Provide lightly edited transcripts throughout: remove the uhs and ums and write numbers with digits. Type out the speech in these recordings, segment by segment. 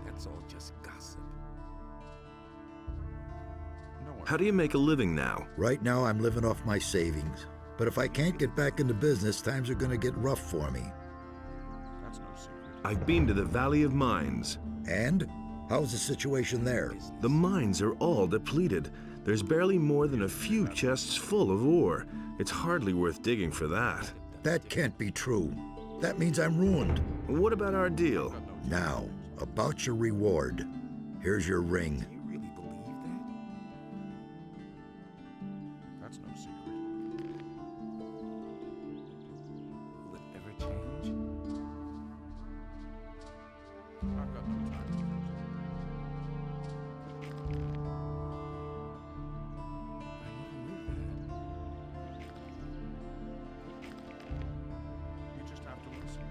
That's all just gossip. How do you make a living now? Right now, I'm living off my savings. But if I can't get back into business, times are gonna get rough for me. That's no secret. I've been to the Valley of Mines. And? How's the situation there? The mines are all depleted. There's barely more than a few chests full of ore. It's hardly worth digging for that. That can't be true. That means I'm ruined. What about our deal? Now, about your reward. Here's your ring. Do you really believe that? That's no secret. Will it ever change? I've got no time for this. I never knew that. You just have to listen.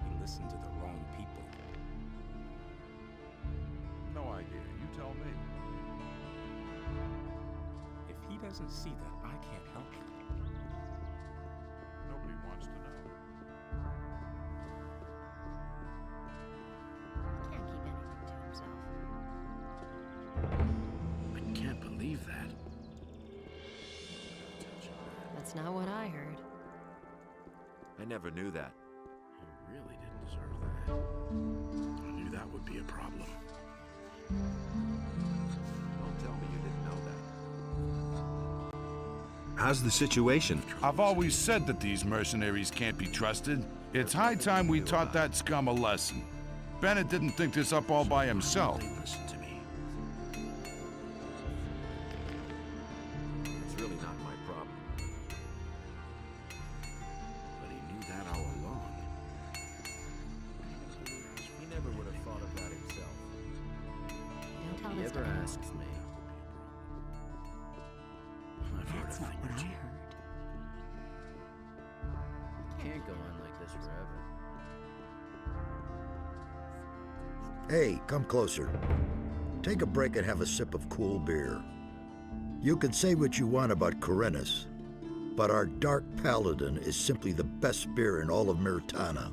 We listened to the wrong people. No idea. You tell me. If he doesn't see that, I can't help him. Nobody wants to know. He can't keep anything to himself. I can't believe that. That's not what I heard. I never knew that. He really didn't deserve that. I knew that would be a problem. Don't tell me you didn't know that. How's the situation? I've always said that these mercenaries can't be trusted. It's high time we taught that scum a lesson. Bennett didn't think this up all by himself. Listen to me. It's really not my problem. But he knew that all along. He never would have thought of that himself. Don't tell He this to ever anyone. asks me. I've heard That's a not thing what or I two. heard. Can't go on like this forever. Hey, come closer. Take a break and have a sip of cool beer. You can say what you want about Corinus, but our Dark Paladin is simply the best beer in all of Mirtana.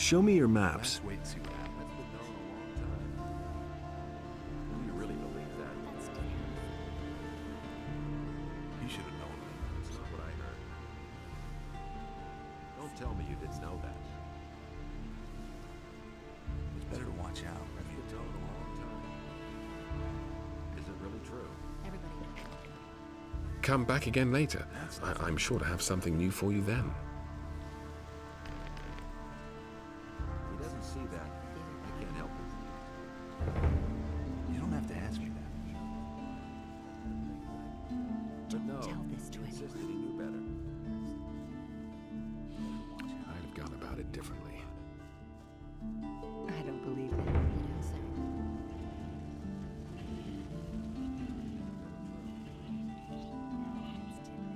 Show me your maps. Let's wait and see what happens. That's been known a long time. Do you really believe that? That's terrible. He should have known that. It's not what I heard. Don't tell me you didn't know that. It's better to watch out. That's been known a long time. Is it really true? Everybody knows. Come back again later. I'm sure to have something new for you then. He doesn't see that. I can't help it. You don't have to ask me that. But no, tell this to he anyone. insisted he knew better. I'd have gone about it differently. I don't believe that. You don't say. It's typical.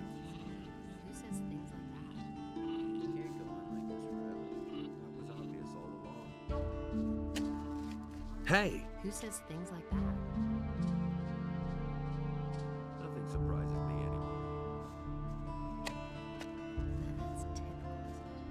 Who says things like that? You can't go on like this forever. That was obvious all along. Hey, Who says things like that? Nothing surprises me anymore. That's typical, isn't it?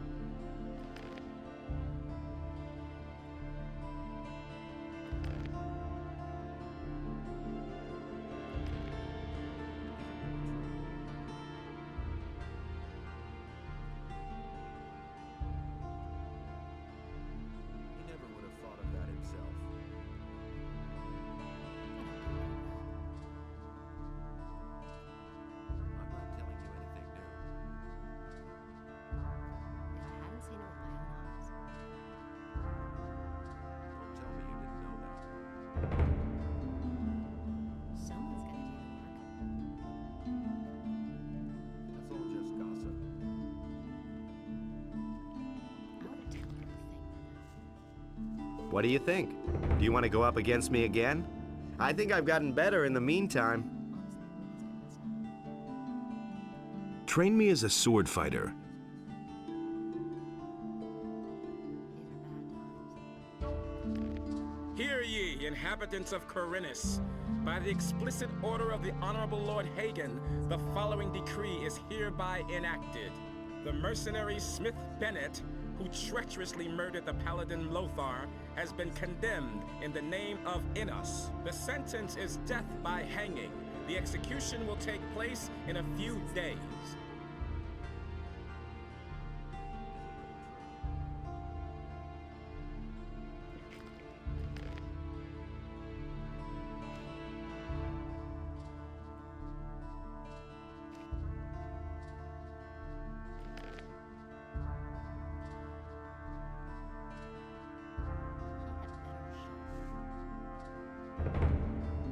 He never would have thought of that himself. I'm not telling you anything new. If I hadn't seen it with my own eyes, Don't tell me you didn't know that. someone's gonna do the work. That's all just gossip. I would have told him the thing for now. What do you think? Do you want to go up against me again? I think I've gotten better in the meantime. Honestly, I think he's got this. train me as a sword fighter. These are bad times. Hear ye, inhabitants of Corinus. By the explicit order of the Honorable Lord Hagen, the following decree is hereby enacted. The mercenary Smith Bennett, who treacherously murdered the paladin Lothar, has been condemned in the name of Innos. The sentence is death by hanging. The execution will take place in a few days.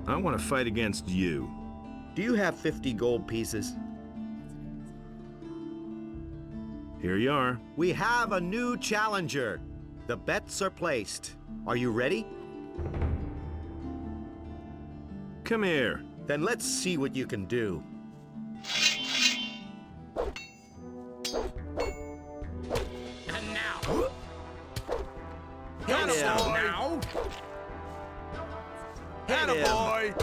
I want to fight against you. Do you have 50 gold pieces? Here you are. We have a new challenger. The bets are placed. Are you ready? Come here. Then let's see what you can do. And now, Hit him! now, Hit him!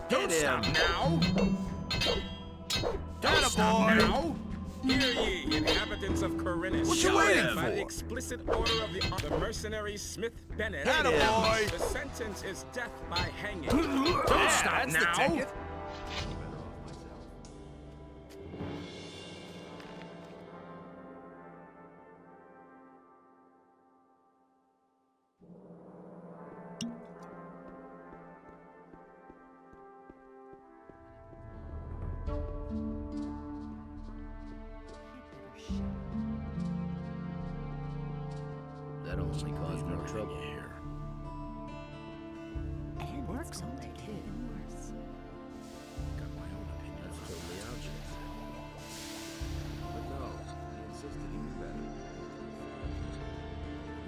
don't Hit stop him! now. Don't stop now. Hear ye, inhabitants of Corinus. What you waiting By the for? explicit order of the mercenary Smith Bennett, Hit him! the sentence is death by hanging. Don't stop That's now. the ticket. Better off myself. That only caused more trouble here. And works all day too. Got my own opinion. That's totally outrageous. But no, he insisted he knew better.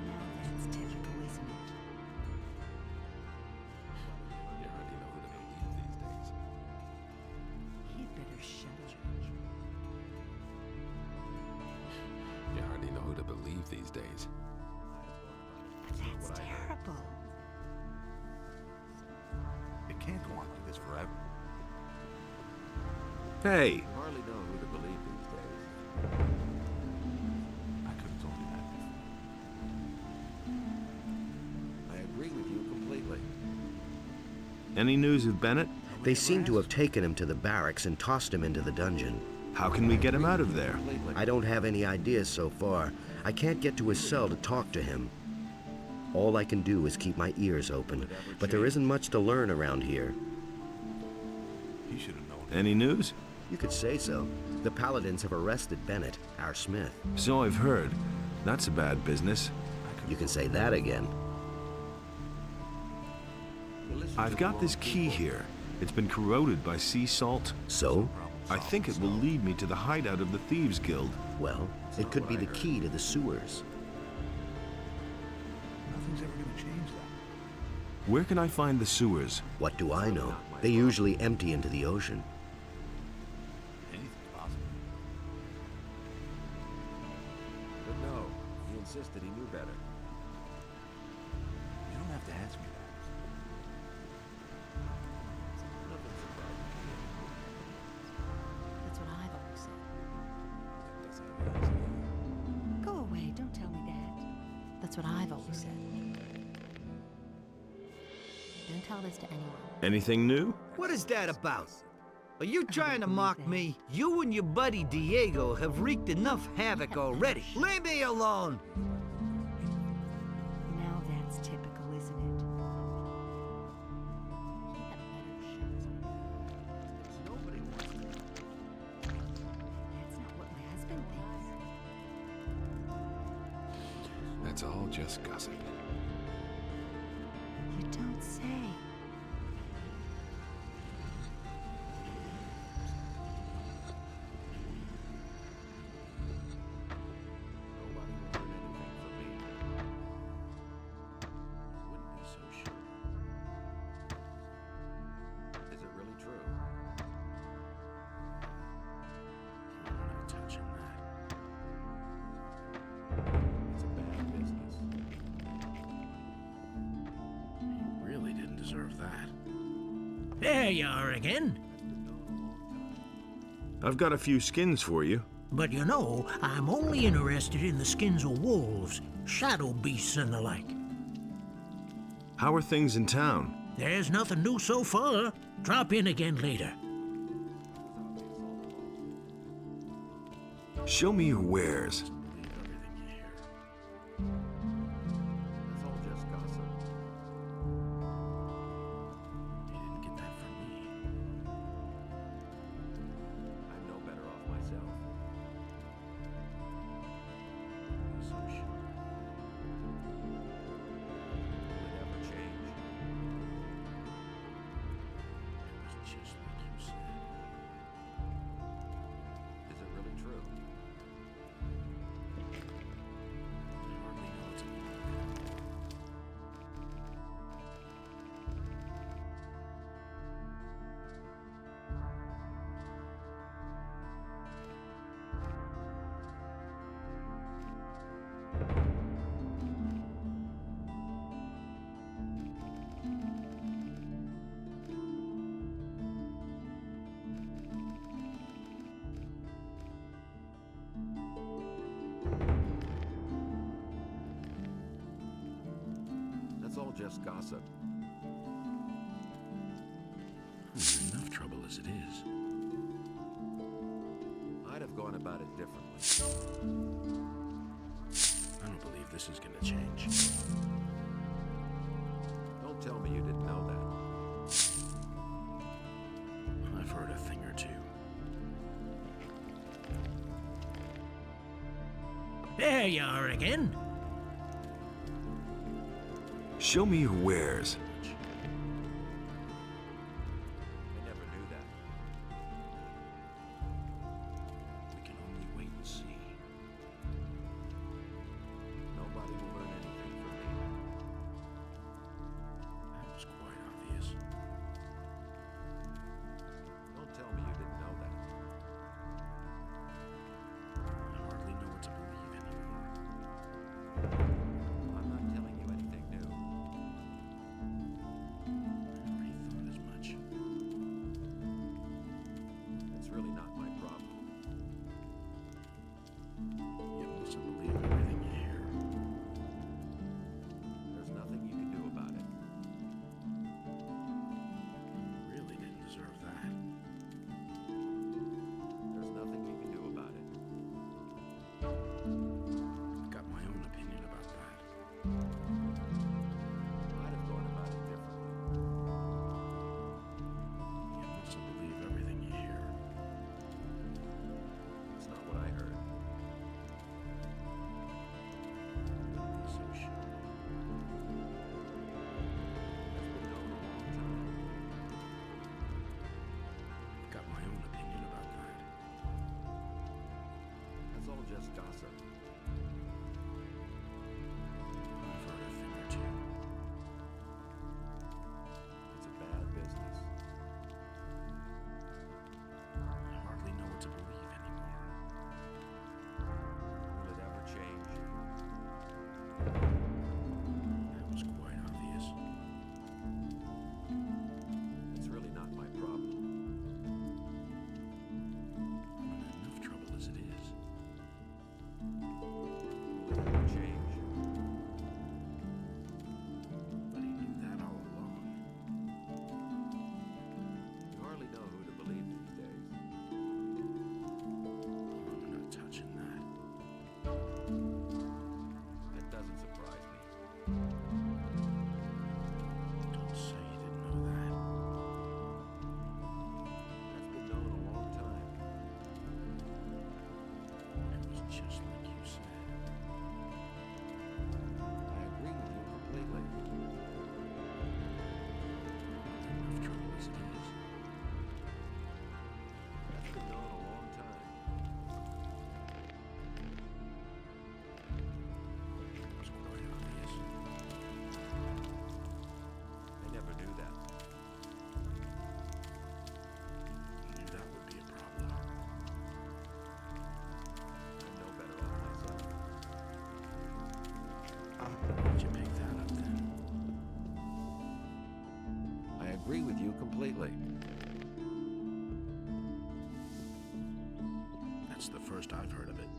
Now that's typical, isn't it? You hardly know who to believe these days. He'd better shut up. You hardly know who to believe these days. That's terrible. It can't go on like this forever. Hey, You hardly know who to believe these days. I could have told Any news of Bennett? They seem to have taken him to the barracks and tossed him into the dungeon. How can we get him out of there? I don't have any ideas so far. I can't get to his cell to talk to him. All I can do is keep my ears open, but there isn't much to learn around here. He should have known. Any news? You could say so. The Paladins have arrested Bennett, our smith. So I've heard. That's a bad business. You can say that again. I've got this key here. It's been corroded by sea salt. So? I think it will lead me to the hideout of the Thieves Guild. Well, it could be the key to the sewers. Nothing's ever gonna change that. Where can I find the sewers? What do I know? They usually empty into the ocean. Anything's possible. But no, he insisted he knew better. You don't have to ask me that. Nothing's above me. That's what I've always said. That doesn't amaze me. Go away, don't tell me that. That's what I've always said. Don't tell this to anyone. Anything new? What is that about? Are you trying to mock me? You and your buddy Diego have wreaked enough havoc already. Leave me alone! Now that's typical, isn't it? He had better shots. Nobody wants to. That's not what my husband thinks. That's all just gossip. You don't say. Nobody will learn anything from me. Wouldn't be so sure. Is it really true? You don't have touching that. It's a bad business. You really didn't deserve that. There you are again. I've got a few skins for you. But you know, I'm only interested in the skins of wolves, shadow beasts and the like. How are things in town? There's nothing new so far. Drop in again later. Show me your wares. Believe everything you hear. That's all just gossip. You didn't get that from me. I'm no better off myself. Be so sure. Will it ever change? It was just like you said. Is it really true? I hardly know what to believe. That's all just gossip. I'm in enough trouble as it is. I'd have gone about it differently. I don't believe this is gonna change. Don't tell me you didn't know that. I've heard a thing or two. There you are again. Show me your wares. I never knew that. We can only wait and see. Nobody will learn anything from me. That was quite obvious. Don't tell me you didn't know that. I hardly know what to believe anymore. I'm not telling you anything new. gossip. I've heard a thing or two. It's a bad business. I hardly know what to believe anymore. Will it ever change? That was quite obvious. It's really not my problem. I'm in enough trouble as it is. Will it ever change? But he knew that all along. You hardly know who to believe these days. I'm not touching that. That doesn't surprise me. Don't say you didn't know that. That's been known a long time. It was just like you said. I agree with you completely. I'm in enough trouble as it is. That's been known a long time. It was quite obvious. I never knew that. I knew that would be a problem. I'm no better off myself. Why'd you pick that up then? I agree with you completely. That's the first I've heard of it.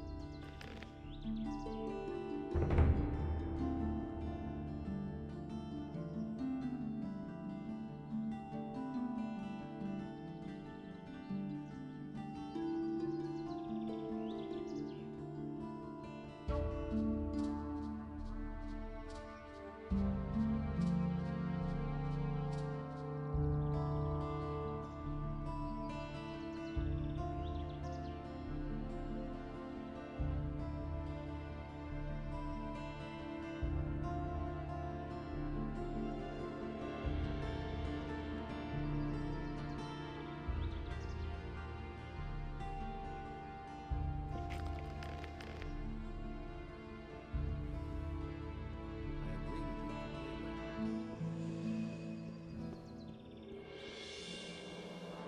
I agree with you completely.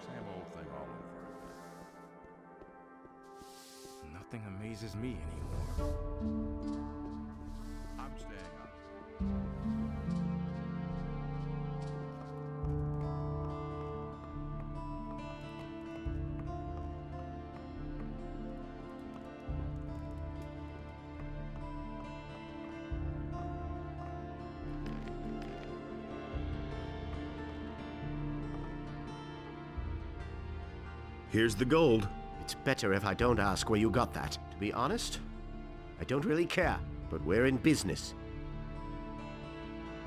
Same old thing all over again. Nothing amazes me anymore. I'm staying up. Here's the gold. It's better if I don't ask where you got that. To be honest, I don't really care, but we're in business.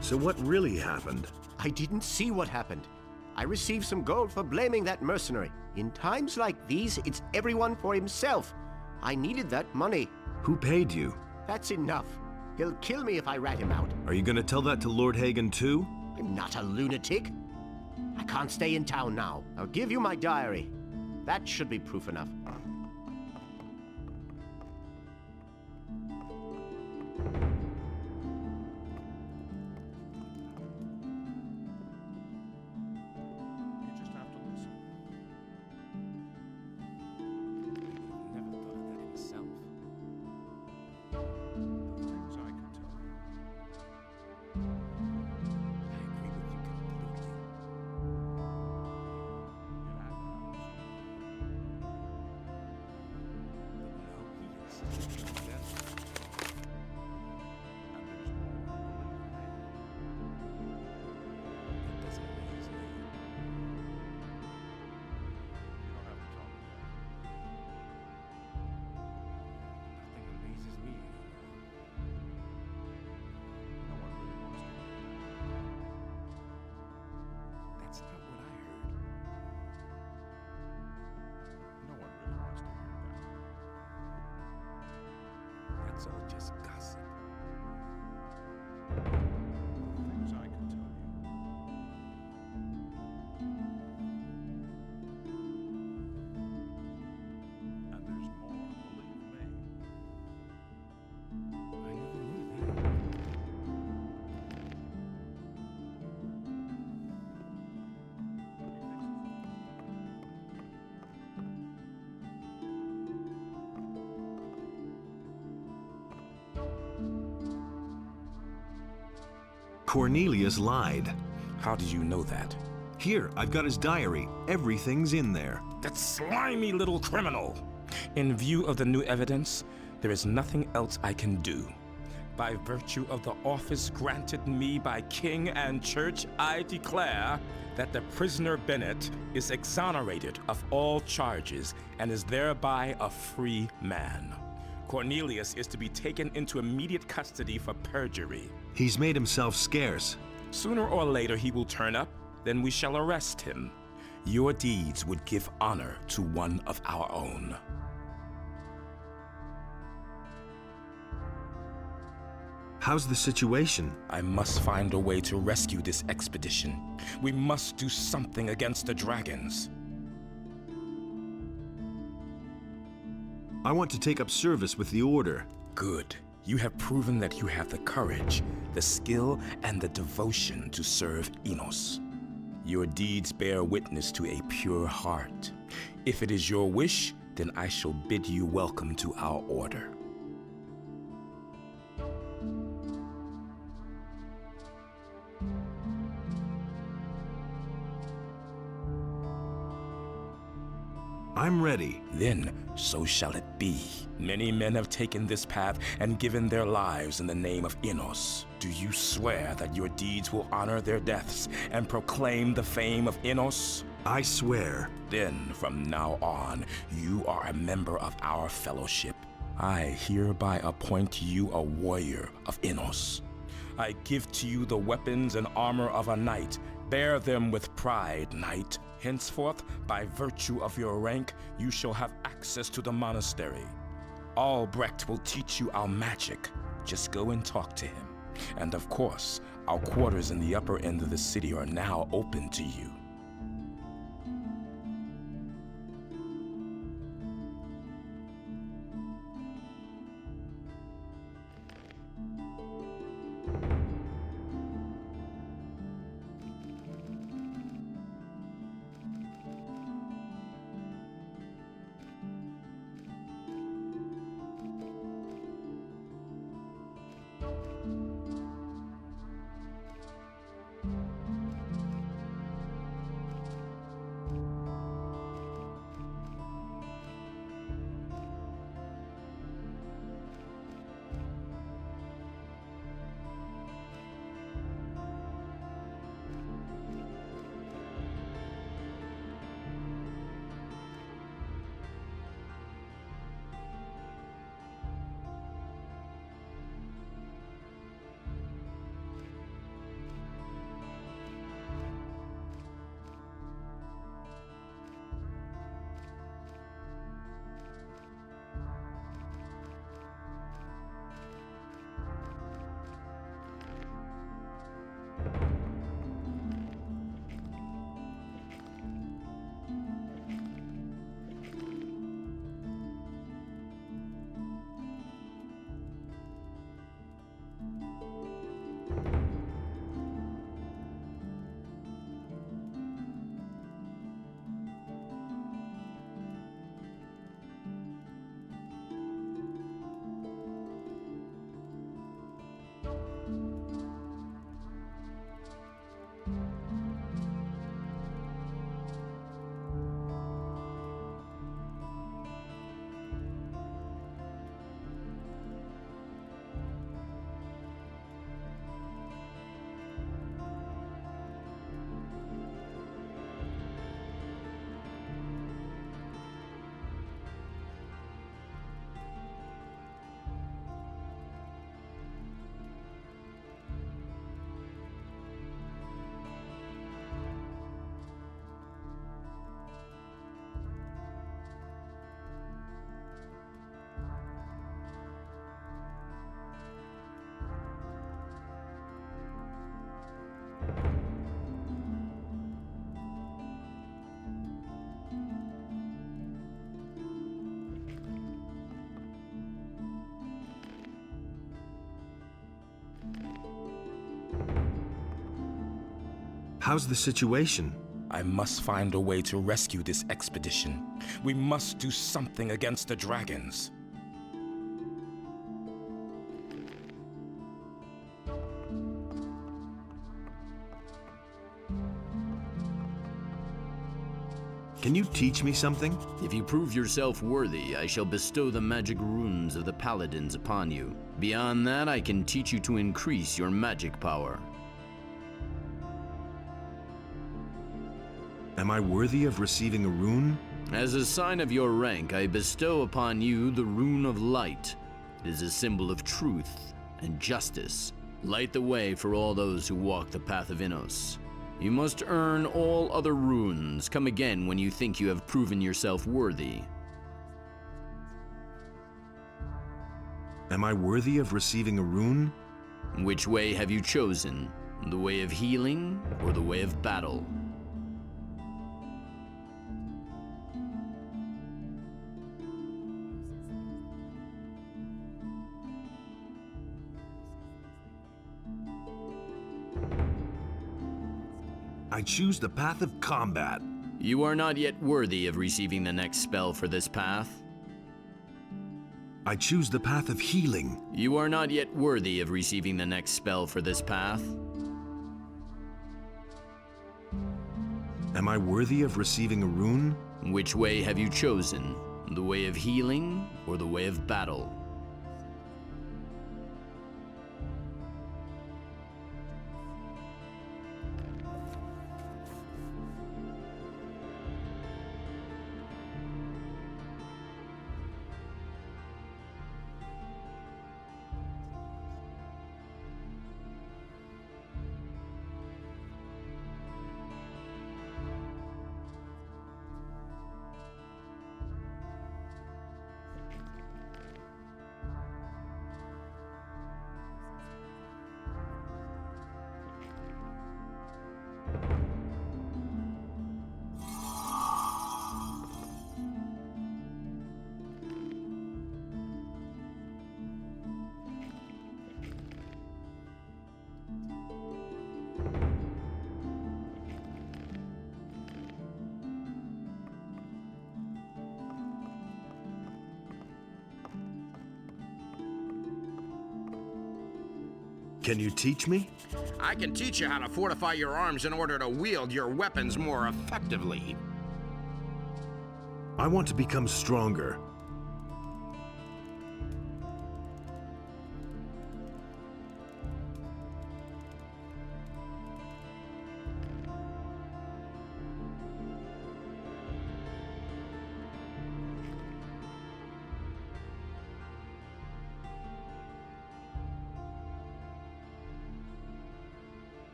So what really happened? I didn't see what happened. I received some gold for blaming that mercenary. In times like these, it's everyone for himself. I needed that money. Who paid you? That's enough. He'll kill me if I rat him out. Are you gonna tell that to Lord Hagen too? I'm not a lunatic. I can't stay in town now. I'll give you my diary. That should be proof enough. You just have to listen. Never thought of that himself. The things I can tell you. I agree with you completely. It had to happen soon. But no, he insisted on that. And there's more, believe me. That doesn't amaze me. You don't have to tell me that. Nothing amazes me anymore. No one really wants to hear that. That's not what I heard. No one really wants to hear that. Cornelius lied. How did you know that? Here, I've got his diary. Everything's in there. That slimy little criminal! In view of the new evidence, there is nothing else I can do. By virtue of the office granted me by king and church, I declare that the prisoner Bennett is exonerated of all charges and is thereby a free man. Cornelius is to be taken into immediate custody for perjury. He's made himself scarce. Sooner or later he will turn up, then we shall arrest him. Your deeds would give honor to one of our own. How's the situation? I must find a way to rescue this expedition. We must do something against the dragons. I want to take up service with the Order. Good. You have proven that you have the courage, the skill, and the devotion to serve Enos. Your deeds bear witness to a pure heart. If it is your wish, then I shall bid you welcome to our order. I'm ready. Then, so shall it be. Many men have taken this path and given their lives in the name of Enos. Do you swear that your deeds will honor their deaths and proclaim the fame of Enos? I swear. Then, from now on, you are a member of our fellowship. I hereby appoint you a warrior of Enos. I give to you the weapons and armor of a knight. Bear them with pride, knight. Henceforth, by virtue of your rank, you shall have access to the monastery. Albrecht will teach you our magic. Just go and talk to him. And of course, our quarters in the upper end of the city are now open to you. How's the situation? I must find a way to rescue this expedition. We must do something against the dragons. Can you teach me something? If you prove yourself worthy, I shall bestow the magic runes of the paladins upon you. Beyond that, I can teach you to increase your magic power. Am I worthy of receiving a rune? As a sign of your rank, I bestow upon you the Rune of Light. It is a symbol of truth and justice. Light the way for all those who walk the path of Innos. You must earn all other runes. Come again when you think you have proven yourself worthy. Am I worthy of receiving a rune? Which way have you chosen? The way of healing or the way of battle? I choose the path of combat. You are not yet worthy of receiving the next spell for this path. I choose the path of healing. You are not yet worthy of receiving the next spell for this path. Am I worthy of receiving a rune? Which way have you chosen? The way of healing or the way of battle? Can you teach me? I can teach you how to fortify your arms in order to wield your weapons more effectively. I want to become stronger.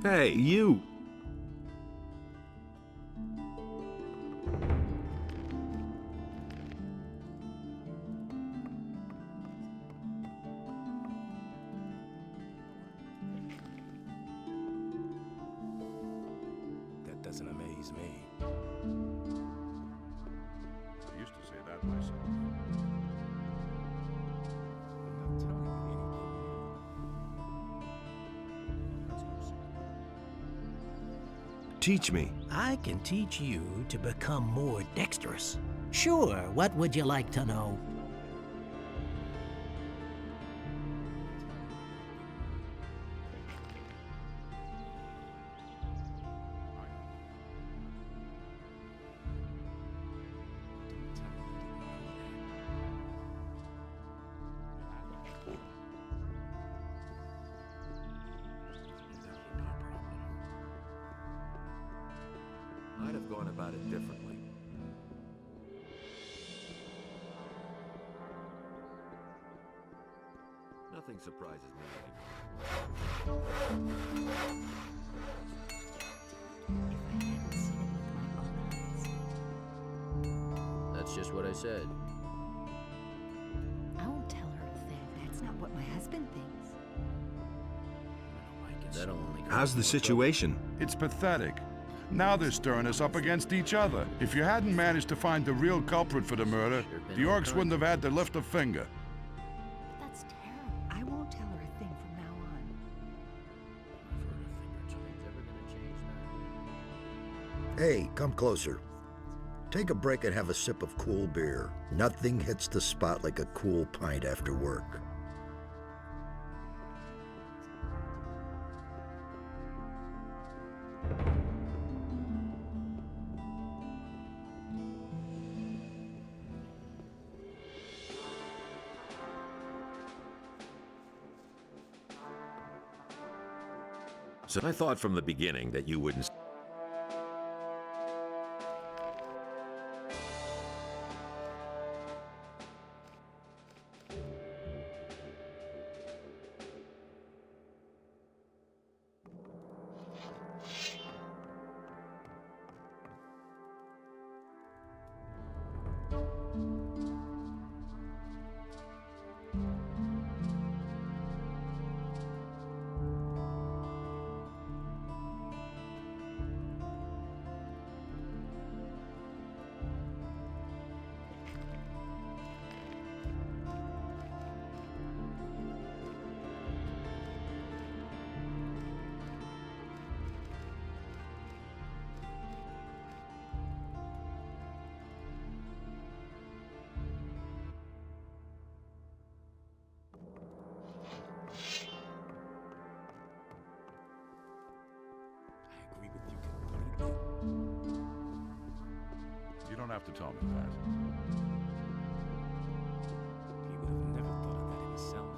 Hey, you! That doesn't amaze me. I used to say that myself. I'm not telling you anything. That's no secret. Teach me. I can teach you to become more dexterous. Sure, what would you like to know? I'd have gone about it differently. Nothing surprises me anymore. If I hadn't seen it with my own eyes. That's just what I said. I won't tell her a thing. That's not what my husband thinks. That'll only How's the situation? It's pathetic. Now they're stirring us up against each other. If you hadn't managed to find the real culprit for the murder, the orcs wouldn't have had to lift a finger. That's terrible. I won't tell her a thing from now on. Hey, come closer. Take a break and have a sip of cool beer. Nothing hits the spot like a cool pint after work. So I thought from the beginning that you wouldn't. You don't have to tell me that. He would have never thought of that himself.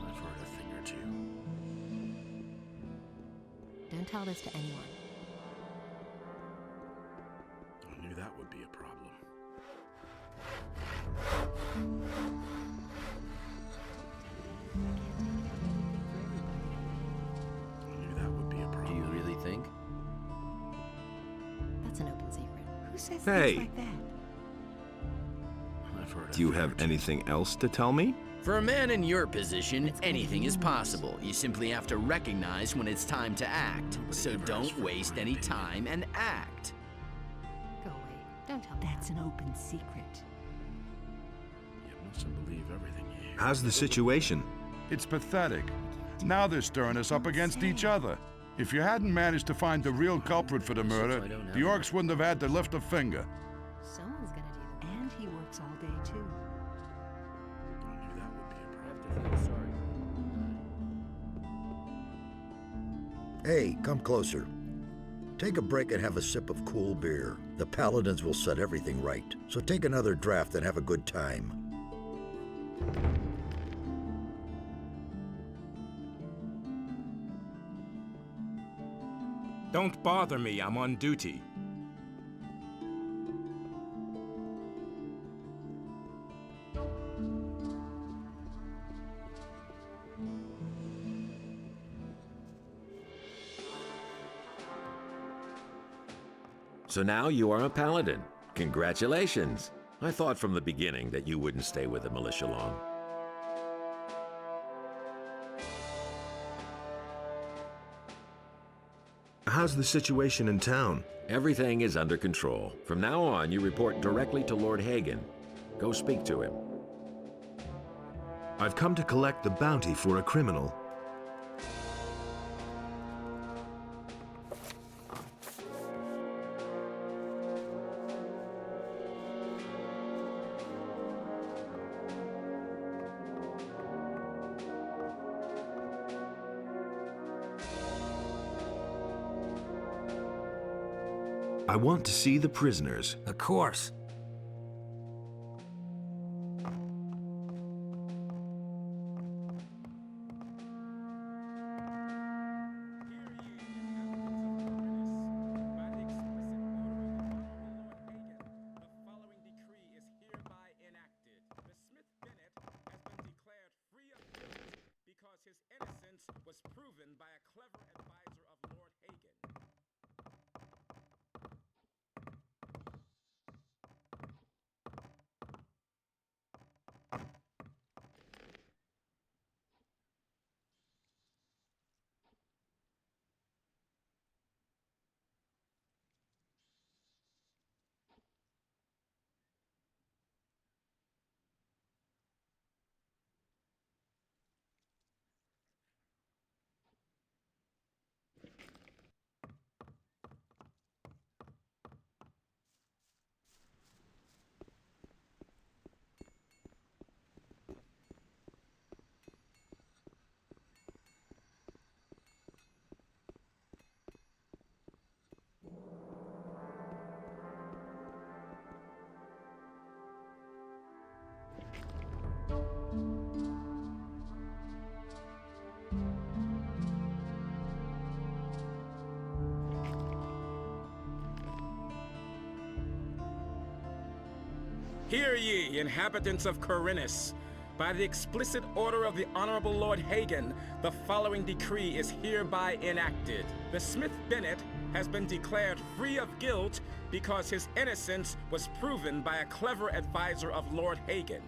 I've heard a thing or two. Don't tell this to anyone. I knew that would be a problem. Do you really think? That's an open secret. Who says Hey. things like that? Do you have anything else to tell me? For a man in your position, anything is possible. You simply have to recognize when it's time to act. So don't waste any time and act. Go away. Don't tell me. That's an open secret. You mustn't believe everything you hear. How's the situation? It's pathetic. Now they're stirring us up against each other. If you hadn't managed to find the real culprit for the murder, the orcs wouldn't have had to lift a finger. Someone's gonna do the. And he works all day too. I knew that would be a problem. Hey, come closer. Take a break and have a sip of cool beer. The paladins will set everything right. So take another draft and have a good time. Don't bother me, I'm on duty. So now you are a paladin. Congratulations. I thought from the beginning that you wouldn't stay with the militia long. How's the situation in town? Everything is under control. From now on, you report directly to Lord Hagen. Go speak to him. I've come to collect the bounty for a criminal. I want to see the prisoners. Of course. Was proven by a clever advisor of Lord Hagen. Hear ye, inhabitants of Corinus. By the explicit order of the Honorable Lord Hagen, the following decree is hereby enacted. The Smith Bennett has been declared free of guilt because his innocence was proven by a clever advisor of Lord Hagen.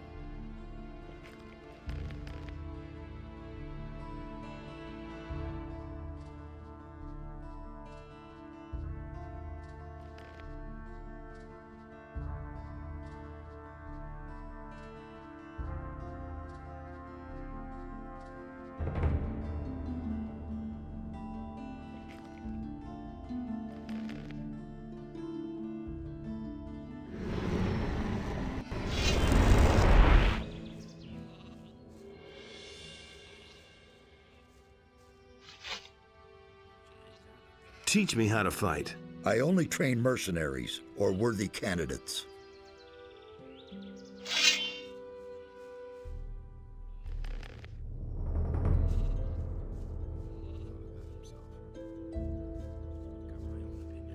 Teach me how to fight. I only train mercenaries or worthy candidates.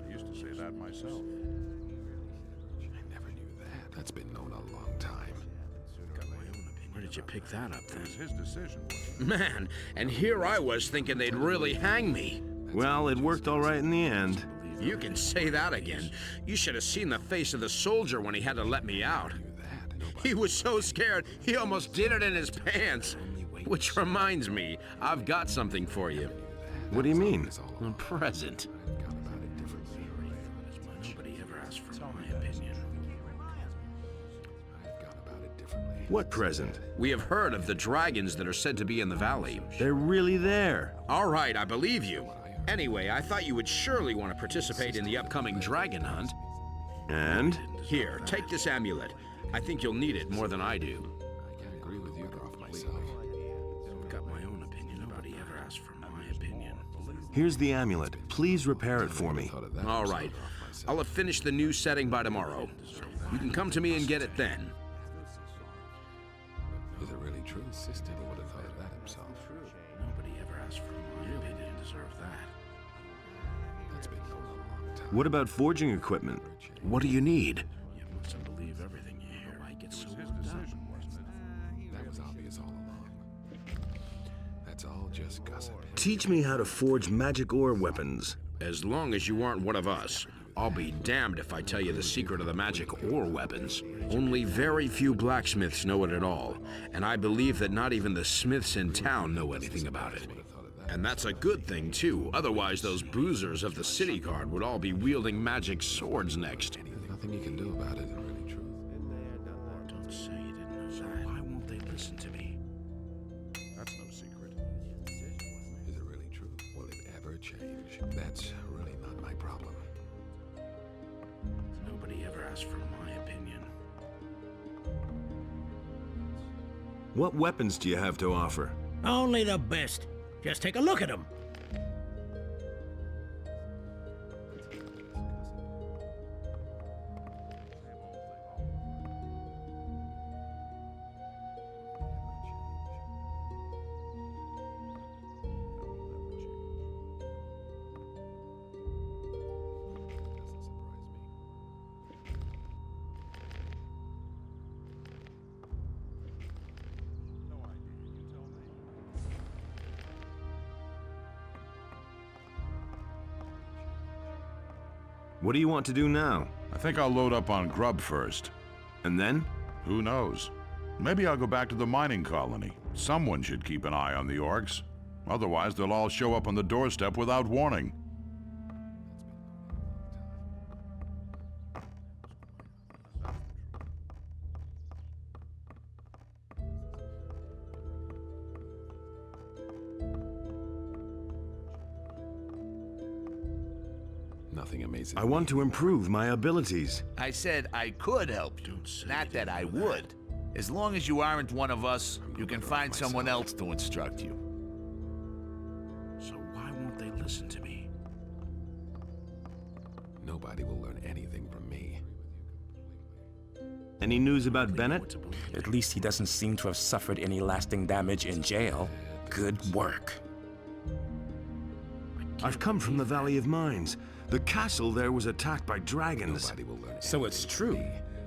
I used to say that myself. I never knew that. That's been known a long time. Where did you pick that up then? It was his decision. Man, and here I was thinking they'd really hang me. Well, it worked all right in the end. You can say that again. You should have seen the face of the soldier when he had to let me out. He was so scared, he almost did it in his pants. Which reminds me, I've got something for you. What do you mean? A present. Nobody ever asked for my opinion. What present? We have heard of the dragons that are said to be in the valley. They're really there. All right, I believe you. Anyway, I thought you would surely want to participate in the upcoming dragon hunt. And? Here, take this amulet. I think you'll need it more than I do. I can't agree with you off myself. I've got my own opinion. Nobody ever asked for my opinion. Here's the amulet. Please repair it for me. All right. I'll have finished the new setting by tomorrow. You can come to me and get it then. Is it really true? Sister would have thought of that himself. Nobody ever asked for my opinion. Didn't deserve that. That's been known a long time. What about forging equipment? What do you need? You mustn't believe everything you hear. I get so His worked up. decision, wasn't it? That was obvious all along. That's all just gossip. Teach me how to forge magic ore weapons. As long as you aren't one of us. I'll be damned if I tell you the secret of the magic ore weapons. Only very few blacksmiths know it at all, and I believe that not even the smiths in town know anything about it. And that's a good thing, too. Otherwise, those boozers of the city guard would all be wielding magic swords next. Nothing you can do about it. Really true. Don't say you didn't know that. Why won't they listen to me? That's no secret. Is it really true? Will it ever change? That's really not my problem. Nobody ever asked for my opinion. What weapons do you have to offer? Only the best. Just take a look at them. What do you want to do now? I think I'll load up on grub first. And then? Who knows? Maybe I'll go back to the mining colony. Someone should keep an eye on the orcs. Otherwise, they'll all show up on the doorstep without warning. Nothing amazing. I want to improve my abilities. I said I could help you, not that I would. As long as you aren't one of us, you can find someone else to instruct you. So why won't they listen to me? Nobody will learn anything from me. Any news about Bennett? At least he doesn't seem to have suffered any lasting damage in jail. Good work. I've come from the Valley of Mines. The castle there was attacked by dragons. So it's true.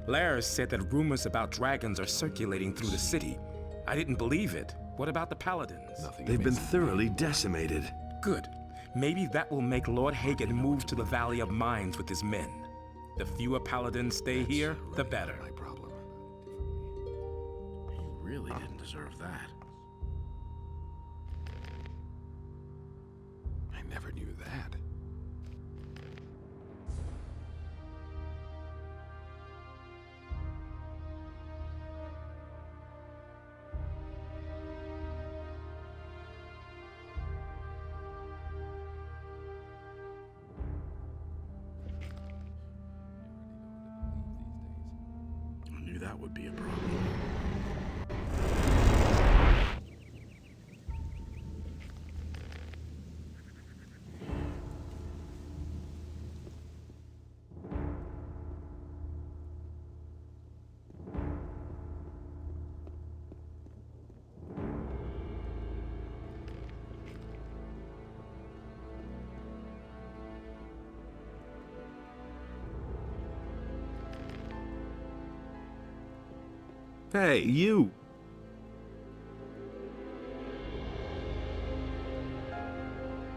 Lars said that rumors about dragons are circulating through the city. I didn't believe it. What about the paladins? They've been thoroughly decimated. Good. Maybe that will make Lord Hagen move to the Valley of Mines with his men. The fewer paladins stay here, the better. He really didn't deserve that. I never knew that. I knew that would be a problem. Hey, you!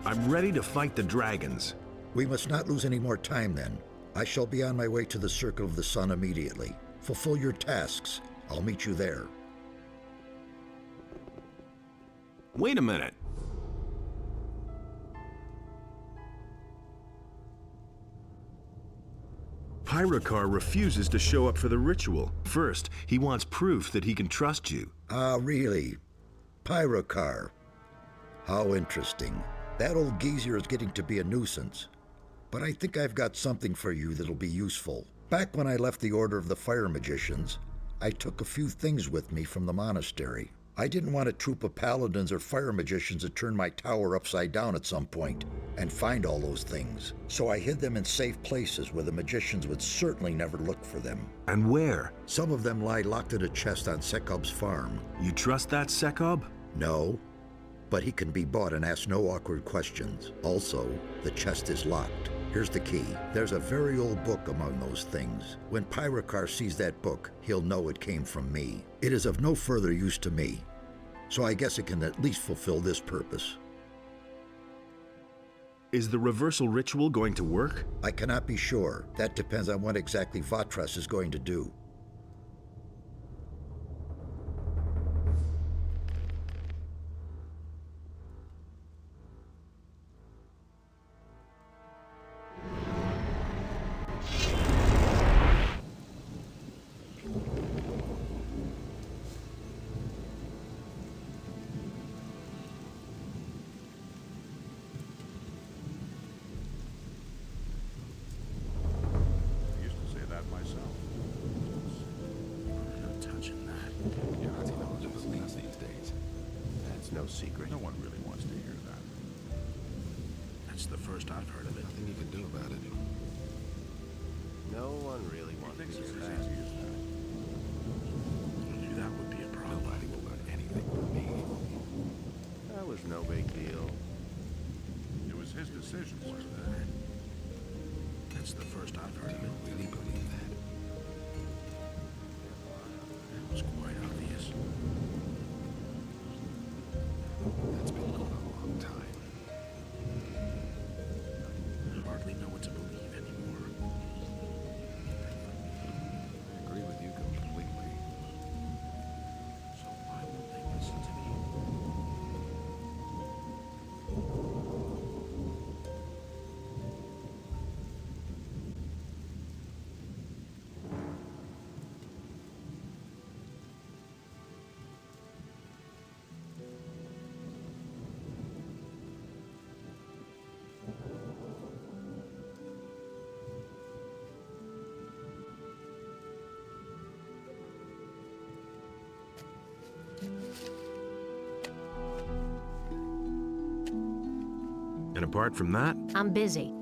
I'm ready to fight the dragons. We must not lose any more time then. I shall be on my way to the Circle of the Sun immediately. Fulfill your tasks. I'll meet you there. Wait a minute. Pyrocar refuses to show up for the ritual. First, he wants proof that he can trust you. Ah, really? Pyrocar. How interesting. That old geezer is getting to be a nuisance. But I think I've got something for you that'll be useful. Back when I left the Order of the Fire Magicians, I took a few things with me from the monastery. I didn't want a troop of paladins or fire magicians to turn my tower upside down at some point and find all those things. So I hid them in safe places where the magicians would certainly never look for them. And where? Some of them lie locked in a chest on Sekob's farm. You trust that Sekob? No, but he can be bought and ask no awkward questions. Also, the chest is locked. Here's the key. There's a very old book among those things. When Pyrocar sees that book, he'll know it came from me. It is of no further use to me, so I guess it can at least fulfill this purpose. Is the reversal ritual going to work? I cannot be sure. That depends on what exactly Vatras is going to do. I used to say that myself. I'm not touching that. You're not knowledgeable these days. That's no secret. No one really wants to hear that. That's the first I've heard of it. Nothing you can do about it. No one really wants to hear that. I knew that would be a problem. Nobody will learn anything from me. That was no big deal. It was his decision, wasn't it? That's the first I've heard of it. Really believe that? It was quite obvious. That's been going on a long time. I hardly know what to believe anymore. I agree with you completely. So why won't they listen to me? And apart from that, I'm busy.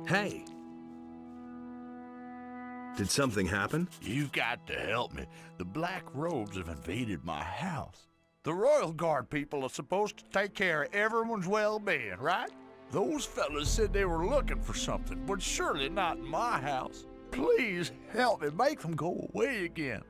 hey, Did something happen? You've got to help me. The Black Robes have invaded my house. The Royal Guard people are supposed to take care of everyone's well-being, right? Those fellas said they were looking for something, but surely not in my house. Please help me make them go away again.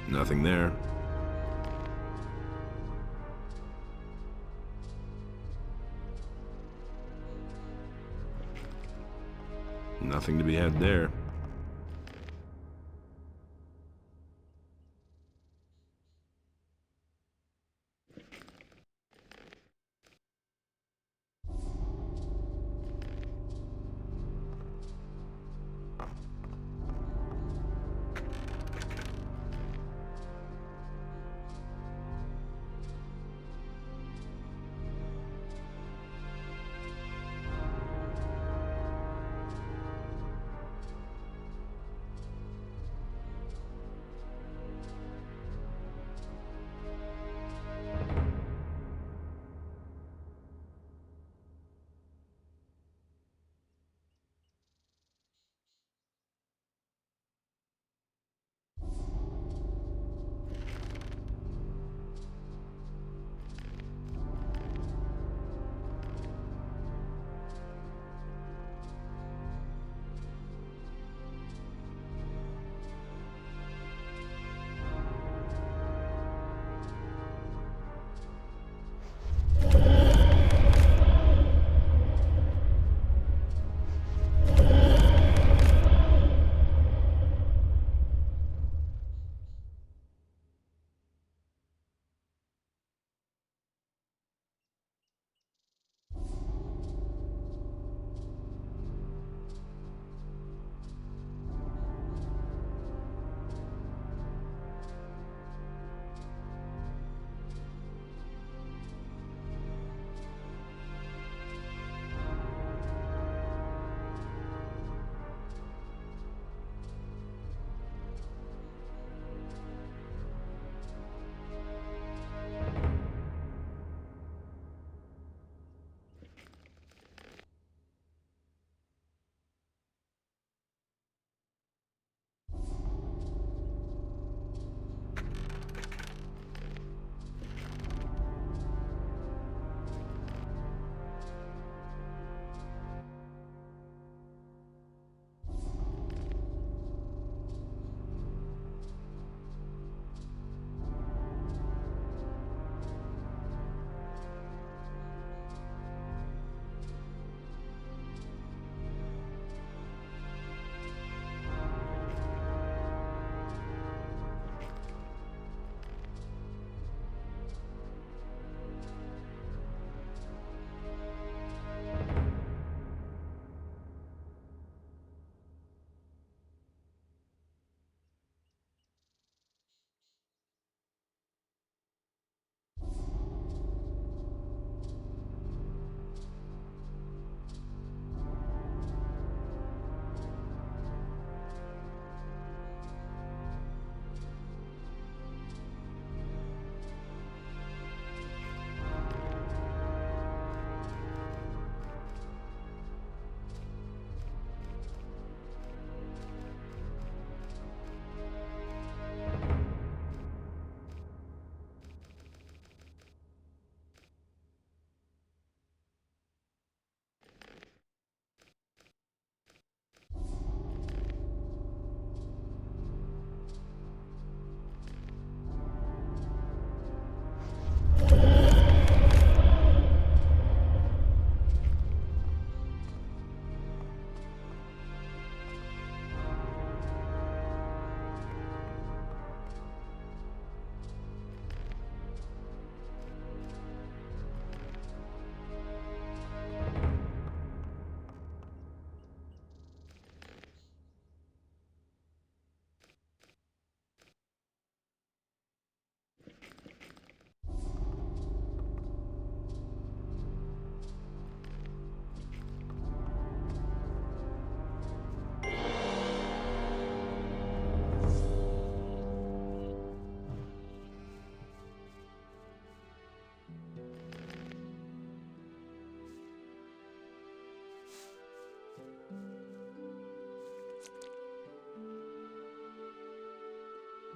Nothing there. Nothing to be had there.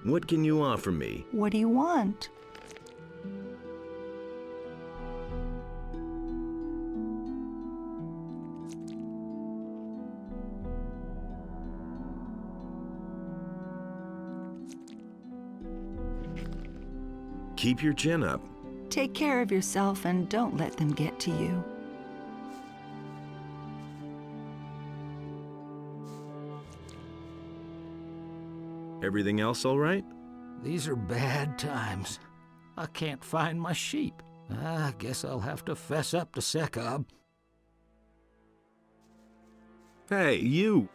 What can you offer me? What do you want? Keep your chin up. Take care of yourself and don't let them get to you. Everything else all right? These are bad times. I can't find my sheep. I guess I'll have to fess up to Sekob. Hey, you!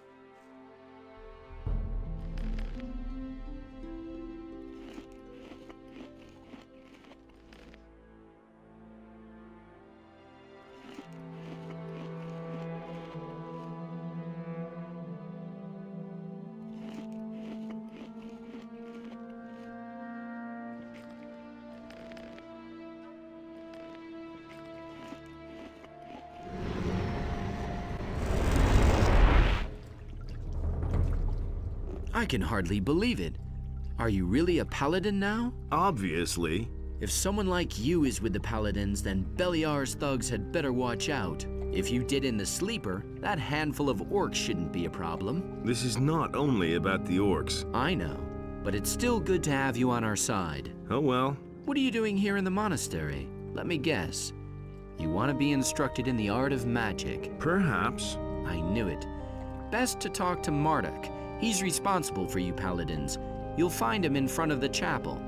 I can hardly believe it. Are you really a paladin now? Obviously. If someone like you is with the paladins, then Beliar's thugs had better watch out. If you did in the sleeper, that handful of orcs shouldn't be a problem. This is not only about the orcs. I know, but it's still good to have you on our side. Oh well. What are you doing here in the monastery? Let me guess. You want to be instructed in the art of magic. Perhaps. I knew it. Best to talk to Marduk. He's responsible for you paladins. You'll find him in front of the chapel.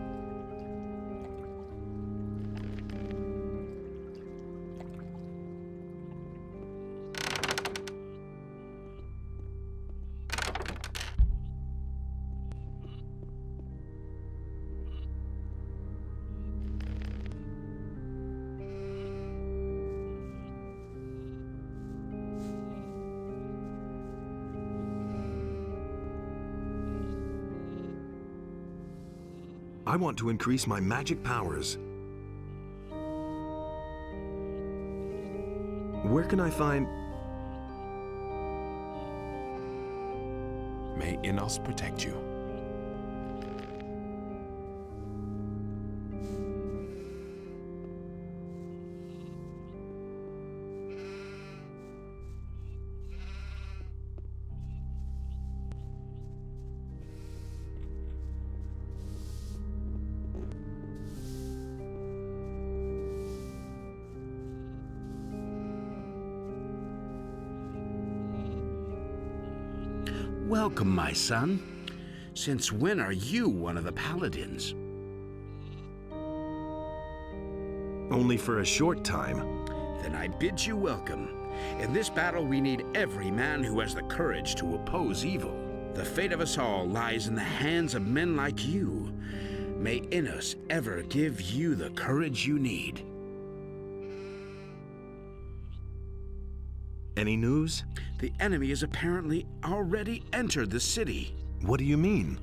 I want to increase my magic powers. Where can I find... May Innos protect you. Welcome, my son. Since when are you one of the paladins? Only for a short time. Then I bid you welcome. In this battle, we need every man who has the courage to oppose evil. The fate of us all lies in the hands of men like you. May Innos ever give you the courage you need. Any news? The enemy has apparently already entered the city. What do you mean?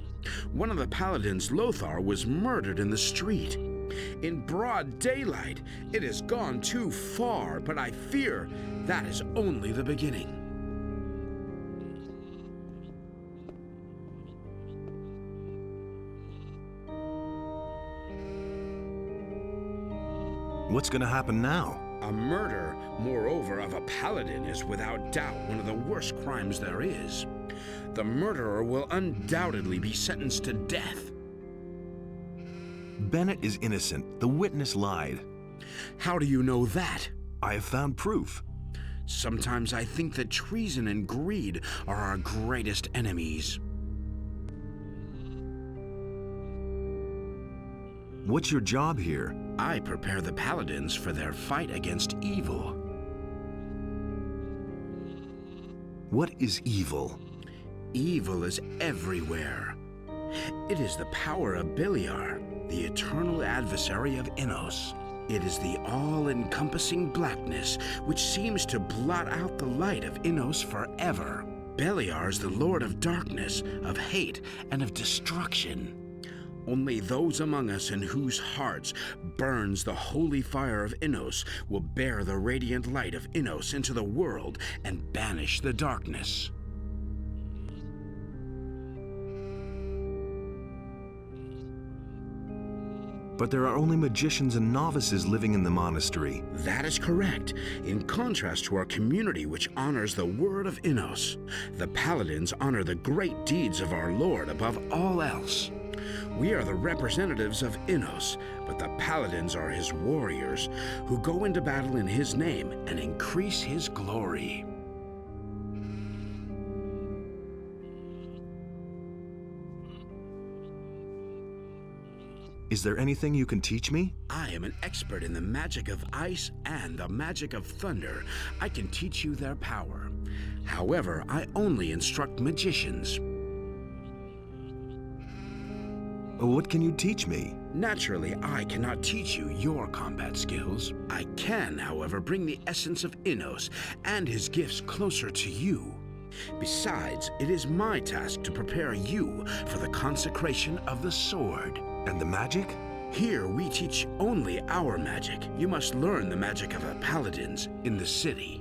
One of the paladins, Lothar, was murdered in the street. In broad daylight. It has gone too far, but I fear that is only the beginning. What's gonna happen now? A murder, moreover, of a paladin is without doubt one of the worst crimes there is. The murderer will undoubtedly be sentenced to death. Bennett is innocent. The witness lied. How do you know that? I have found proof. Sometimes I think that treason and greed are our greatest enemies. What's your job here? I prepare the paladins for their fight against evil. What is evil? Evil is everywhere. It is the power of Beliar, the eternal adversary of Innos. It is the all-encompassing blackness which seems to blot out the light of Innos forever. Beliar is the lord of darkness, of hate, and of destruction. Only those among us in whose hearts burns the holy fire of Innos will bear the radiant light of Innos into the world and banish the darkness. But there are only magicians and novices living in the monastery. That is correct. In contrast to our community, which honors the word of Innos, the paladins honor the great deeds of our Lord above all else. We are the representatives of Innos, but the paladins are his warriors, who go into battle in his name and increase his glory. Is there anything you can teach me? I am an expert in the magic of ice and the magic of thunder. I can teach you their power. However, I only instruct magicians. What can you teach me? Naturally, I cannot teach you your combat skills. I can, however, bring the essence of Innos and his gifts closer to you. Besides, it is my task to prepare you for the consecration of the sword. And the magic? Here we teach only our magic. You must learn the magic of the paladins in the city.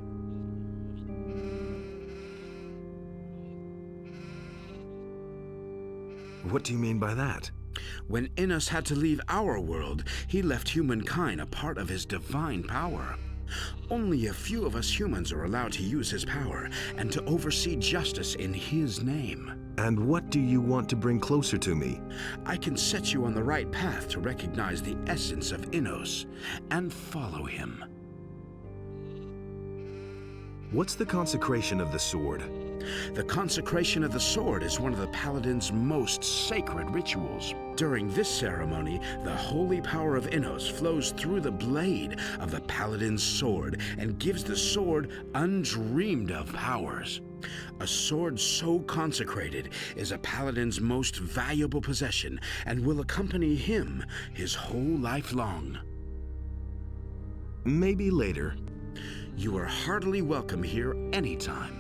What do you mean by that? When Innos had to leave our world, he left humankind a part of his divine power. Only a few of us humans are allowed to use his power and to oversee justice in his name. And what do you want to bring closer to me? I can set you on the right path to recognize the essence of Innos and follow him. What's the consecration of the sword? The consecration of the sword is one of the paladin's most sacred rituals. During this ceremony, the holy power of Innos flows through the blade of the paladin's sword and gives the sword undreamed of powers. A sword so consecrated is a paladin's most valuable possession and will accompany him his whole life long. Maybe later. You are heartily welcome here anytime.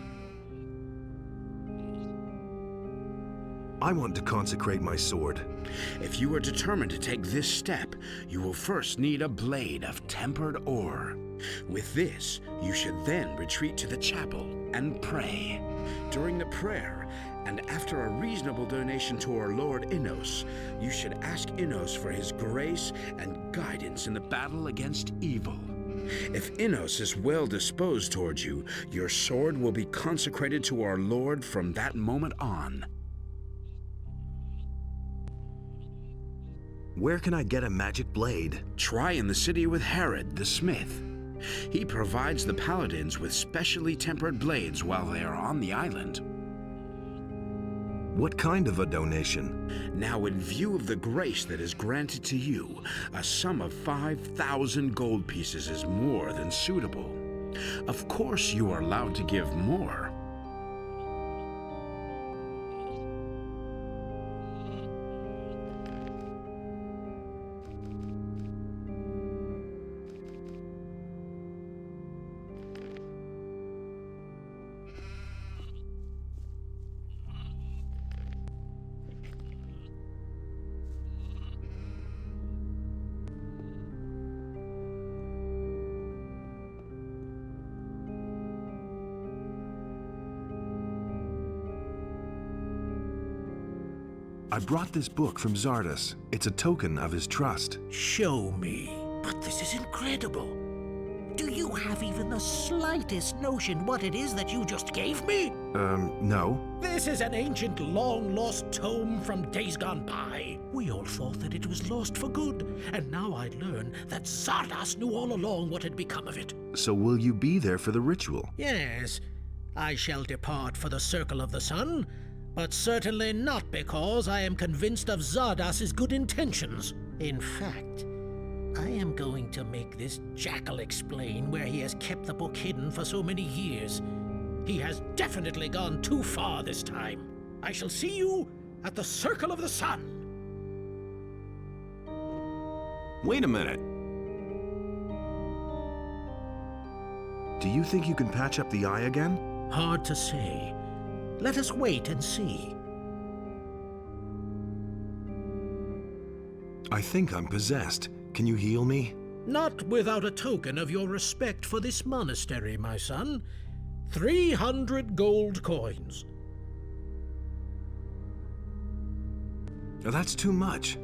I want to consecrate my sword. If you are determined to take this step, you will first need a blade of tempered ore. With this, you should then retreat to the chapel and pray. During the prayer, and after a reasonable donation to our Lord Innos, you should ask Innos for his grace and guidance in the battle against evil. If Innos is well disposed towards you, your sword will be consecrated to our Lord from that moment on. Where can I get a magic blade? Try in the city with Herod, the smith. He provides the paladins with specially tempered blades while they are on the island. What kind of a donation? Now, in view of the grace that is granted to you, a sum of 5,000 gold pieces is more than suitable. Of course, you are allowed to give more. I brought this book from Zardas. It's a token of his trust. Show me. But this is incredible. Do you have even the slightest notion what it is that you just gave me? No. This is an ancient, long-lost tome from days gone by. We all thought that it was lost for good, and now I learn that Zardas knew all along what had become of it. So will you be there for the ritual? Yes, I shall depart for the Circle of the Sun, but certainly not because I am convinced of Zardas's good intentions. In fact, I am going to make this jackal explain where he has kept the book hidden for so many years. He has definitely gone too far this time. I shall see you at the Circle of the Sun. Wait a minute. Do you think you can patch up the eye again? Hard to say. Let us wait and see. I think I'm possessed. Can you heal me? Not without a token of your respect for this monastery, my son. 300 gold coins. That's too much.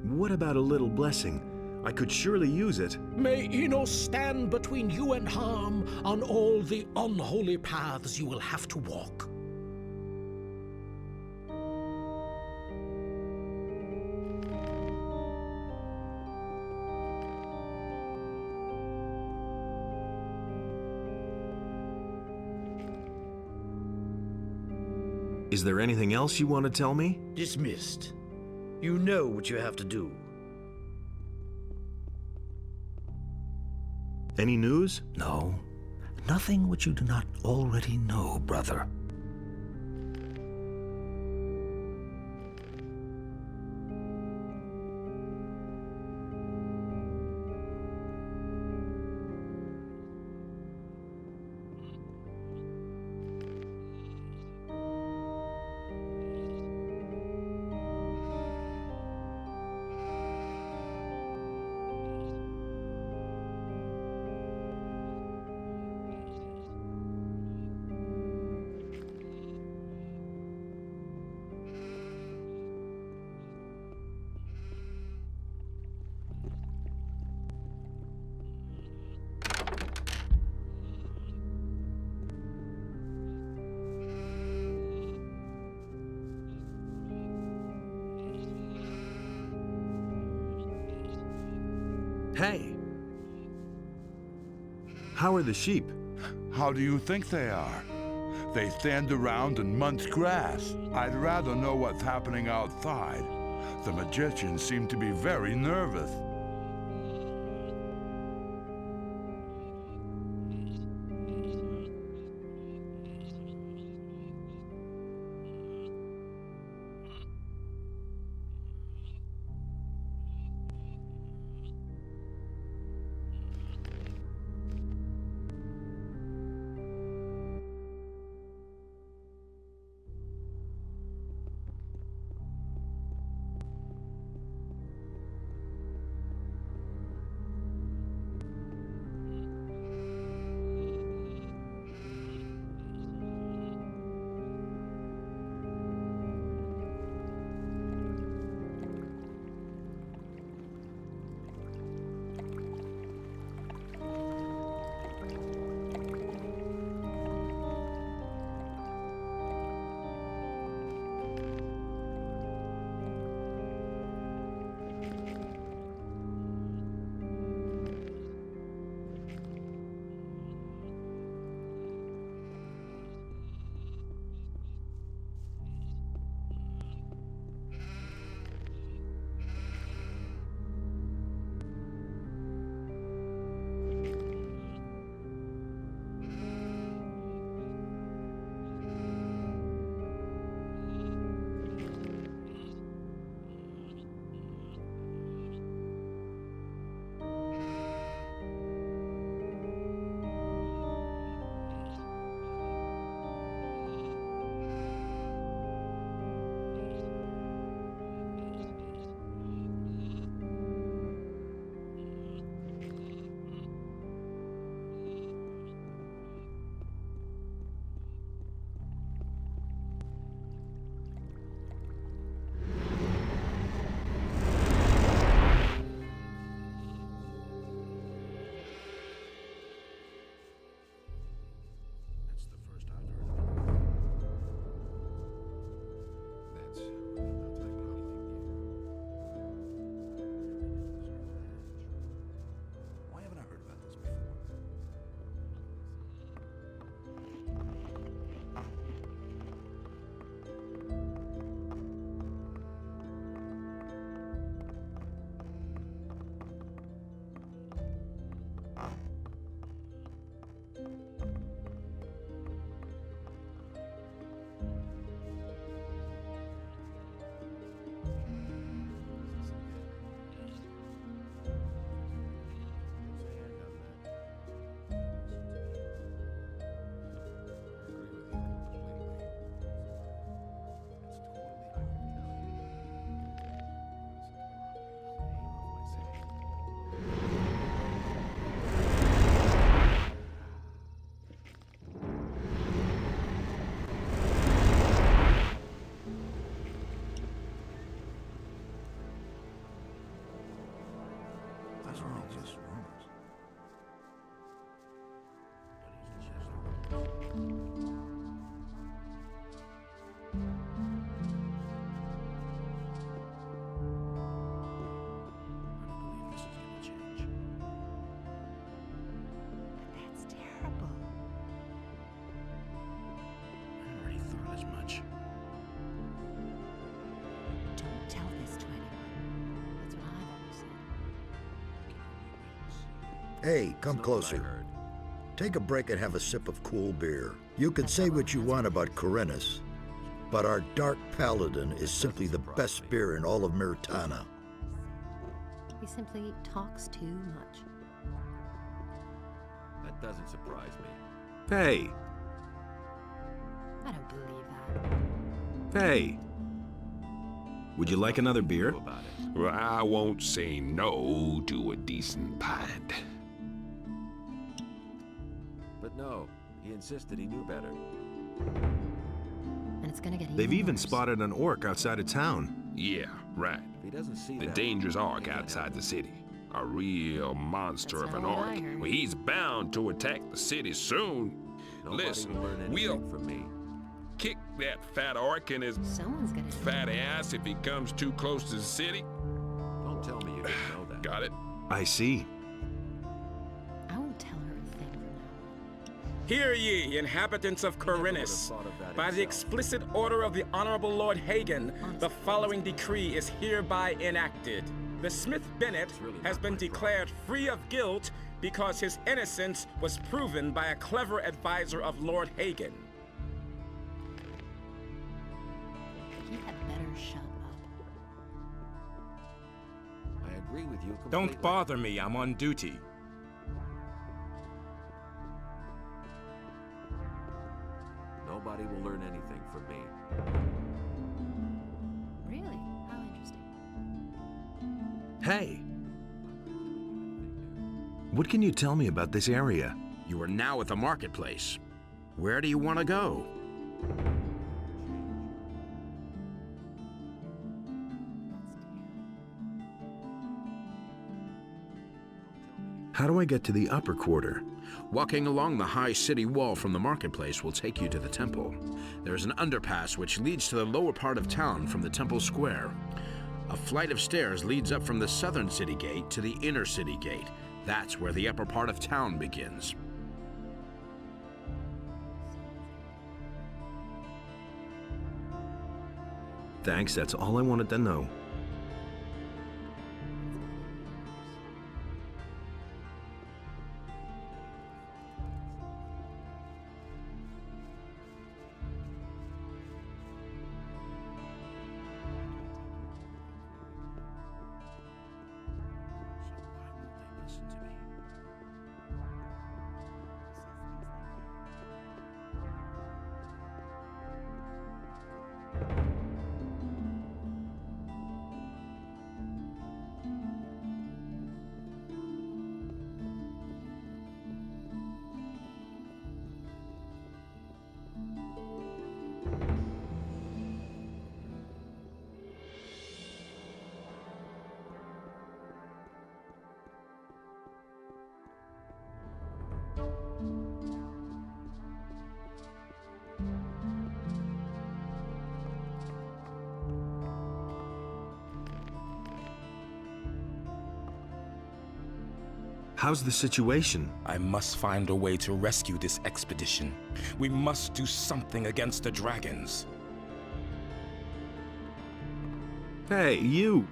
What about a little blessing? I could surely use it. May Enos stand between you and harm on all the unholy paths you will have to walk. Is there anything else you want to tell me? Dismissed. You know what you have to do. Any news? No. Nothing which you do not already know, brother. Hey! How are the sheep? How do you think they are? They stand around and munch grass. I'd rather know what's happening outside. The magicians seem to be very nervous. just rumors. That's terrible. I already thought as much. Don't tell this to anyone. That's what I've always said. Hey, come closer. Take a break and have a sip of cool beer. You can say what you want about Corinus, but our Dark Paladin is simply the best beer in all of Mirtana. He simply talks too much. That doesn't surprise me. Hey, I don't believe that. hey. Would you like another beer? Well, I won't say no to a decent pint. But no, he insisted he knew better. And it's gonna get They've even worse. spotted an orc outside of town. Yeah, right. If he doesn't see The that, dangerous orc outside the city. A real monster That's of an not what orc. I heard. Well, he's bound to attack the city soon. nobody Listen, will learn anything we'll from me. kick that fat orc in his Someone's gonna do fat ass if he comes too close to the city. Don't tell me you didn't know that. Got it? I see. I won't tell her a thing from now. Hear ye, inhabitants of Corinus. By the explicit order of the Honorable Lord Hagen, the following decree is hereby enacted. The Smith Bennett has been declared free of guilt because his innocence was proven by a clever advisor of Lord Hagen. He had better shut up. I agree with you completely. Don't bother me, I'm on duty. Nobody will learn anything from me. Really? How interesting. Hey. What can you tell me about this area? You are now at the marketplace. Where do you want to go? How do I get to the upper quarter? Walking along the high city wall from the marketplace will take you to the temple. There is an underpass which leads to the lower part of town from the temple square. A flight of stairs leads up from the southern city gate to the inner city gate. That's where the upper part of town begins. Thanks, that's all I wanted to know. How's the situation? I must find a way to rescue this expedition. We must do something against the dragons. Hey, you!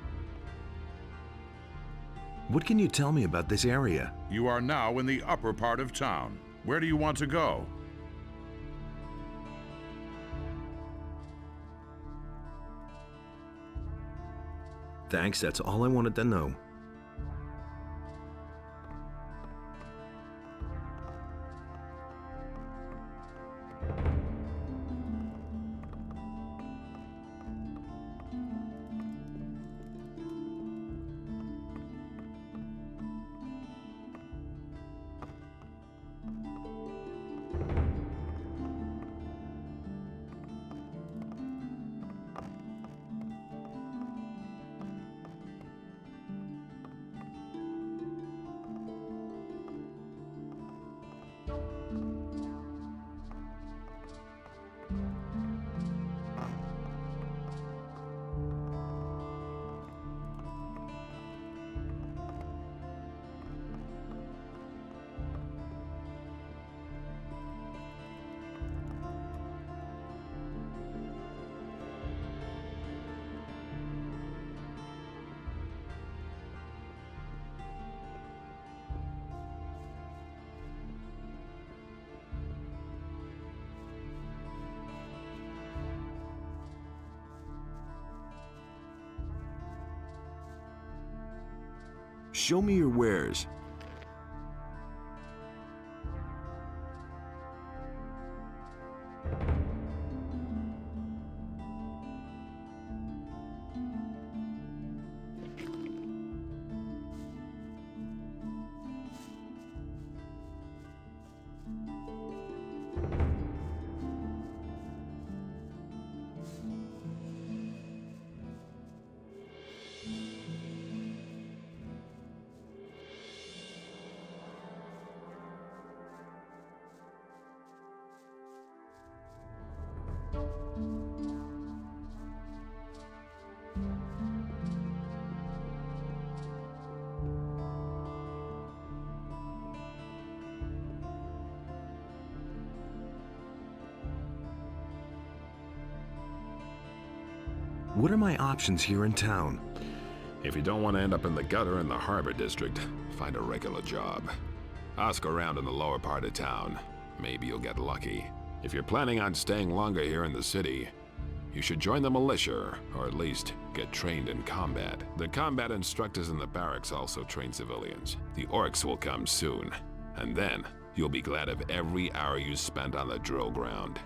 What can you tell me about this area? You are now in the upper part of town. Where do you want to go? Thanks, that's all I wanted to know. Show me your wares. What are my options here in town? If you don't want to end up in the gutter in the harbor district, find a regular job. Ask around in the lower part of town. Maybe you'll get lucky. If you're planning on staying longer here in the city, you should join the militia, or at least get trained in combat. The combat instructors in the barracks also train civilians. The orcs will come soon, and then you'll be glad of every hour you spent on the drill ground.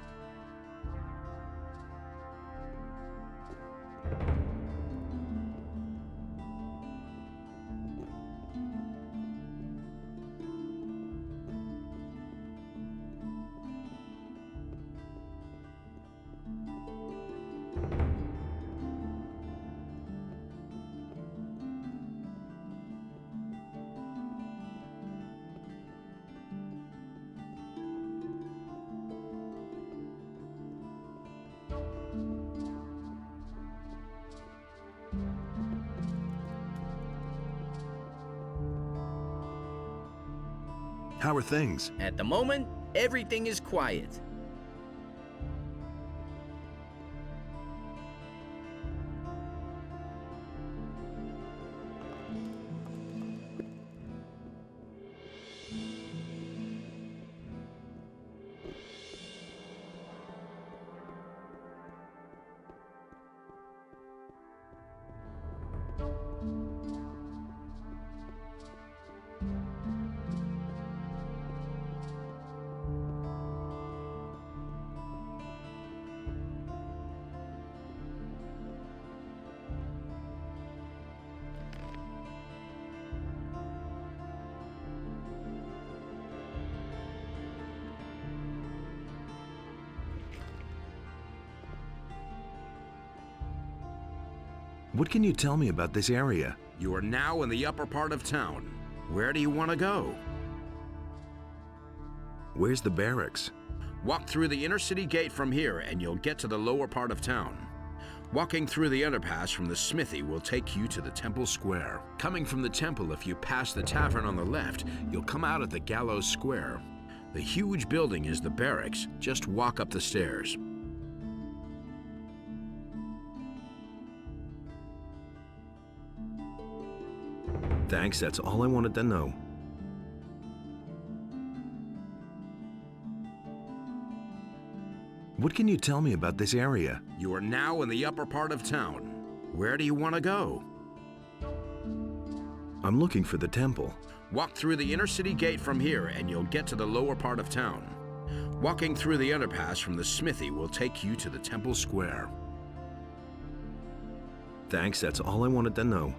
How are things? At the moment, everything is quiet. What can you tell me about this area? You are now in the upper part of town. Where do you want to go? Where's the barracks? Walk through the inner city gate from here and you'll get to the lower part of town. Walking through the underpass from the smithy will take you to the temple square. Coming from the temple, if you pass the tavern on the left, you'll come out at the gallows square. The huge building is the barracks. Just walk up the stairs. Thanks, that's all I wanted to know. What can you tell me about this area? You are now in the upper part of town. Where do you want to go? I'm looking for the temple. Walk through the inner city gate from here and you'll get to the lower part of town. Walking through the underpass from the smithy will take you to the temple square. Thanks, that's all I wanted to know.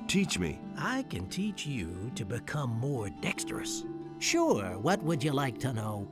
teach me? I can teach you to become more dexterous. Sure, what would you like to know?